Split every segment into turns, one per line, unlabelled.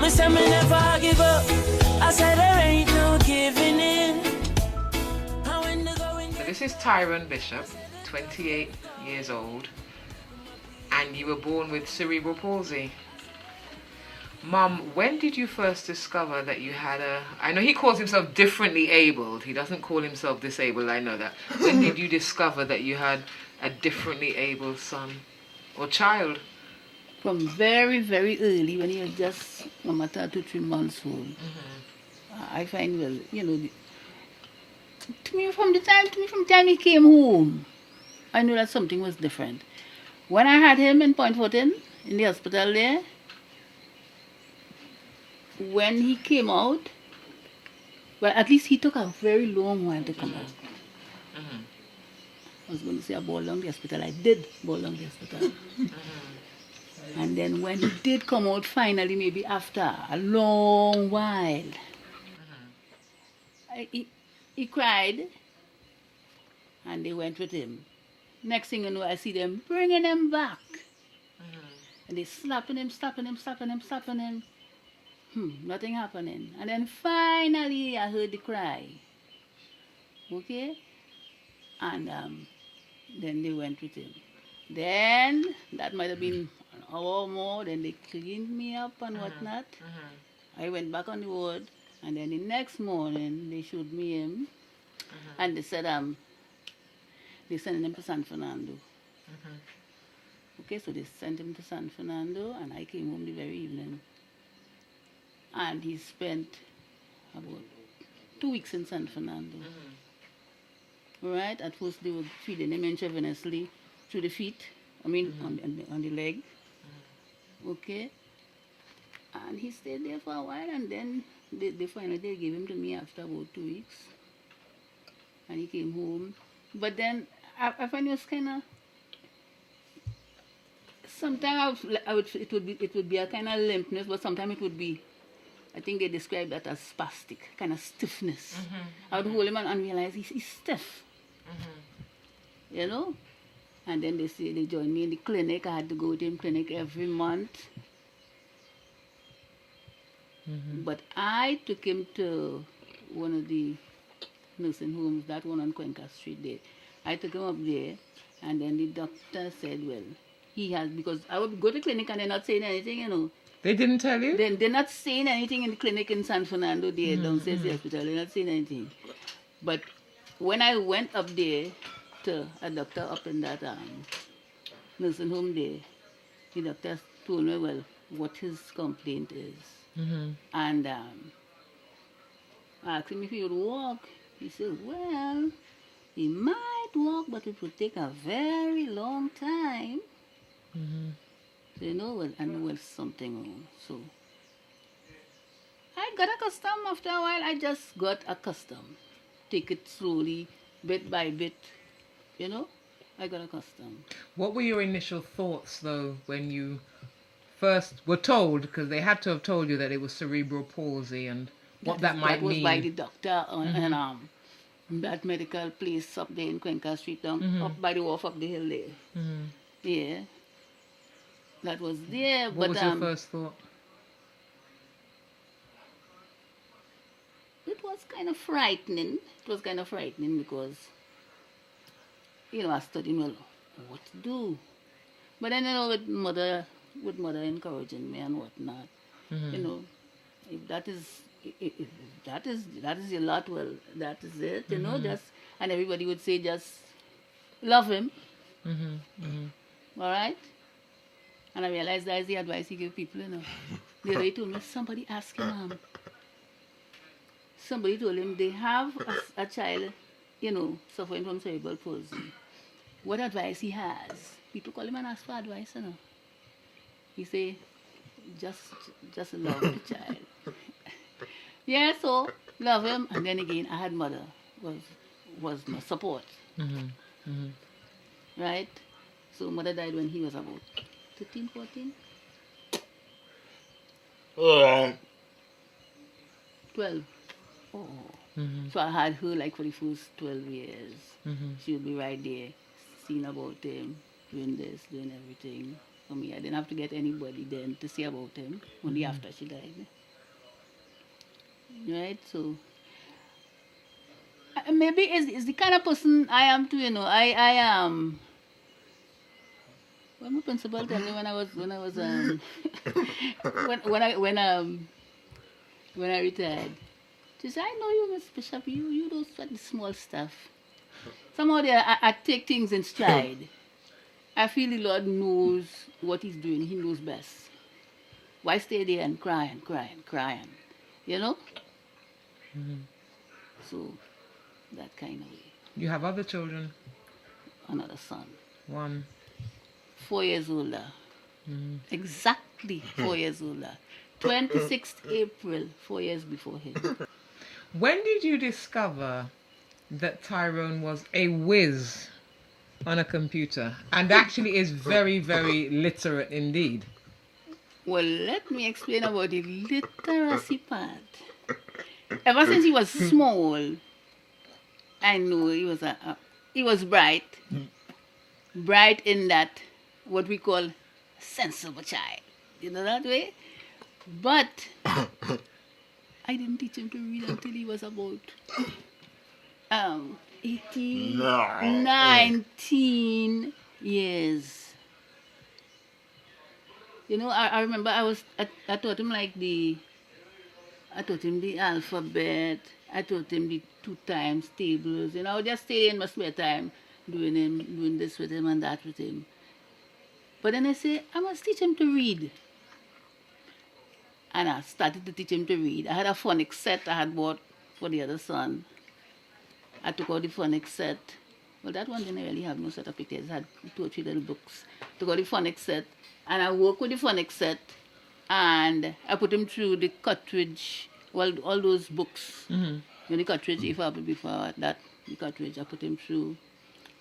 promise I'm never give up. I said there ain't no giving in.
So this is Tyrone Bishop, 28 years old, and you were born with cerebral palsy. Mum, when did you first discover that you had I know he calls himself differently abled. He doesn't call himself disabled, I know that. When did you discover that you had a differently abled son or child?
From very, very early, when he was just no matter 2-3 months old. I find, well, you know, from the time he came home, I knew that something was different. When I had him in Point Fortin, in the hospital there, when he came out, well, at least he took a very long while to come out. I was going to say I ball down the hospital. I did ball down the hospital. And then when he did come out finally, maybe after a long while, he cried, and they went with him. Next thing you know, I see them bringing him back. And they slapping him. Nothing happening. And then finally, I heard the cry. Okay? And then they went with him. Then, that might have been an hour or more, then they cleaned me up and whatnot. I went back on the ward, and then the next morning, they showed me him, and they said, they sent him to San Fernando. Okay, so they sent him to San Fernando, and I came home the very evening. And he spent about 2 weeks in San Fernando. Right? At first they were feeding him intravenously through the feet, on the leg. Okay? And he stayed there for a while, and then they finally gave him to me after about 2 weeks. And he came home. But then I find it was kind of, sometimes it would be a kind of limpness, but sometimes it would be, I think they describe that as spastic, kind of stiffness. I would hold him and realize he's stiff. You know? And then they say they joined me in the clinic. I had to go to him clinic every month. But I took him to one of the nursing homes, that one on Cuenca Street there. I took him up there, and then the doctor said, well, he has, because I would go to clinic and they're not saying anything, you know.
They didn't tell you?
Then they're not saying anything in the clinic in San Fernando there, downstairs the hospital. They're not saying anything. But when I went up there to a doctor up in that nursing home there, the doctor told me, well, what his complaint is. And I asked him if he would walk. He said, well, he might walk, but it would take a very long time. So, you know, well, I know there's something wrong. So I got accustomed. After a while, I just got accustomed. Take it slowly, bit by bit. You know, I got accustomed.
What were your initial thoughts, though, when you first were told, because they had to have told you that it was cerebral palsy and what that might mean?
That was by the doctor on that medical place up there in Cuenca Street, down up by the wharf up the hill there. Yeah. That was there.
What was your first thought?
It was kind of frightening. It was kind of frightening because, you know, I studied, well, what to do? But then, you know, with mother encouraging me and whatnot, you know, if that is your lot, well, that is it, you know, just, and everybody would say, just love him. All right? And I realized that is the advice he gave people, you know. The other day he told me, somebody asked him, somebody told him they have a child, you know, suffering from cerebral palsy. What advice he has? People call him and ask for advice, you know. He say, just love the child. Yeah, so love him. And then again, I had mother was my support. Right? So mother died when he was about 13, 14? 12. Oh. So I had her like for the first 12 years. She would be right there, seeing about him, doing this, doing everything. for me. I didn't have to get anybody then to say about him, only after she died. Right? So, maybe it's the kind of person I am too, I am. Well, my principal told me when I was when I retired. She said, I know you, Miss Bishop, you do such small stuff. Somehow there, I take things in stride. I feel the Lord knows what He's doing. He knows best. Why stay there and cry and cry and cry and, you know? So, that kind of way.
You have other children?
Another son.
One.
4 years older. Exactly 4 years older. 26th April, 4 years before him.
When did you discover that Tyrone was a whiz on a computer and actually is very, very literate indeed?
Well, let me explain about the literacy part. Ever since he was small, I knew he was bright. Bright in that, what we call sensible child. You know that way? But I didn't teach him to read until he was about 18, 19 years. You know, I remember I taught him I taught him the alphabet, I taught him the 2 times tables, I would just stay in my spare time doing this with him and that with him. But then I say, I must teach him to read. And I started to teach him to read. I had a phonics set I had bought for the other son. I took out the phonics set. Well, that one didn't really have no set of pictures. It had 2 or 3 little books. Took out the phonics set, and I worked with the phonics set, and I put him through the cartridge, well, all those books. The cartridge, before that, the cartridge, I put him through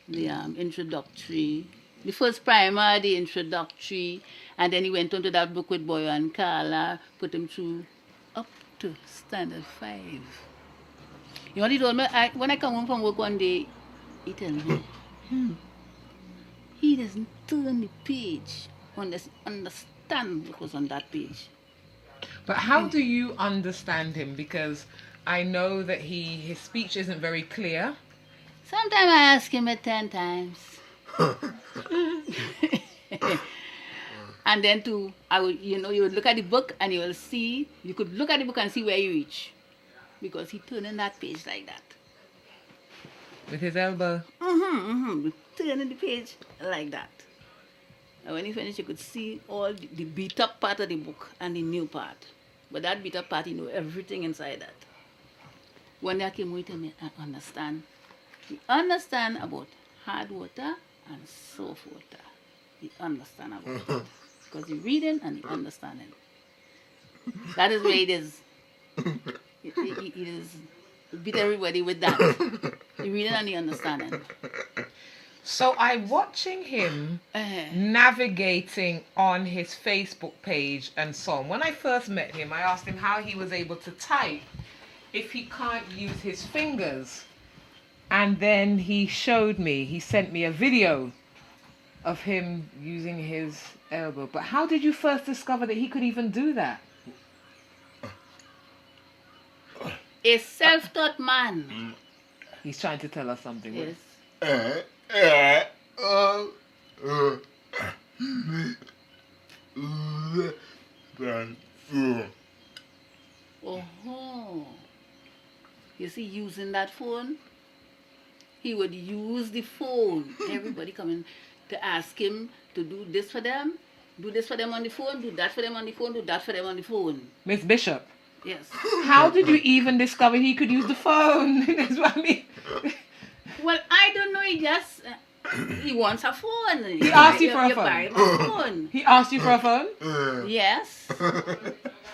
the introductory, the first primer, the introductory, and then he went on to that book with Boyo and Carla, put him through up to standard 5. You know what he told me? When I come home from work one day, he told me, he doesn't turn the page, understand what was on that page.
But how do you understand him? Because I know that his speech isn't very clear.
Sometimes I ask him it 10 times. And then you would look at the book and you could look at the book and see where you reach. Because he turned in that page like that.
With his elbow?
Turning the page like that. And when he finished, you could see all the beat up part of the book and the new part. But that beat up part, he knew everything inside that. One day I came with him, I understand. He understand about hard water and soft water. He understand about it. Because he reading and he understanding. That is where it is. He is beat everybody with that. He reading and he understanding.
So I'm watching him navigating on his Facebook page and so on. When I first met him, I asked him how he was able to type if he can't use his fingers. And then he sent me a video of him using his elbow. But how did you first discover that he could even do that?
A self-taught man.
He's trying to tell us something.
Yes. You see, using that phone, he would use the phone. Everybody coming to ask him to do this for them on the phone, do that for them on the phone, do that for them on the phone.
Miss Bishop.
Yes.
How did you even discover he could use the phone? That's what I mean.
Well, I don't know. He wants a phone.
He asked you for a phone?
Buy him a phone.
He asked you for a phone?
Yes.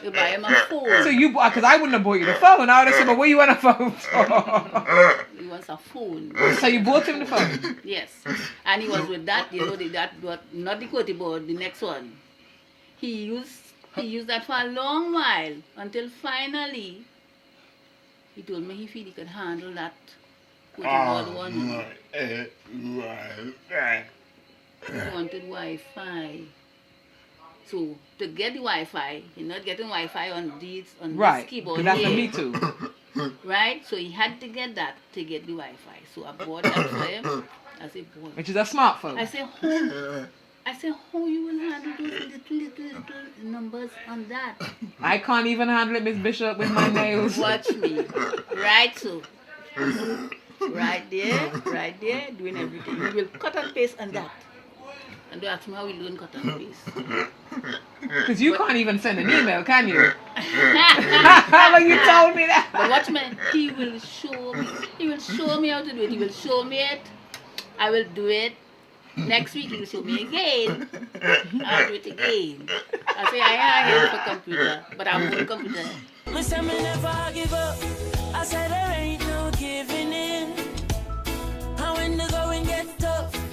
You buy him a phone.
So because I wouldn't have bought you the phone. I would have said, but what you want a phone for?
He wants a phone.
So you bought him the phone?
Yes. And he was with that, not the quote board, the next one. He used that for a long while until finally he told me he feel he could handle that quote board one. He wanted Wi-Fi. So to get the Wi-Fi, you're not getting Wi-Fi on this
Right.
keyboard
That's
here.
for me too.
Right? So he had to get that to get the Wi-Fi. So I bought that for him. I said, boy.
Which is a smartphone.
I said, how you will handle those little numbers on that?
I can't even handle it, Miss Bishop, with my nails.
Watch me. Right, so. Right there, doing everything. We will cut and paste on that. And don't ask me how we learn cut and paste.
Because you can't even send an email, can you? Well, you told me that.
But watch me, he will show me. He will show me how to do it. He will show me it. I will do it. Next week he will show me again. I'll do it again. I say I have for computer, but I won't computer.
Me say me never give up. I said there ain't no giving in.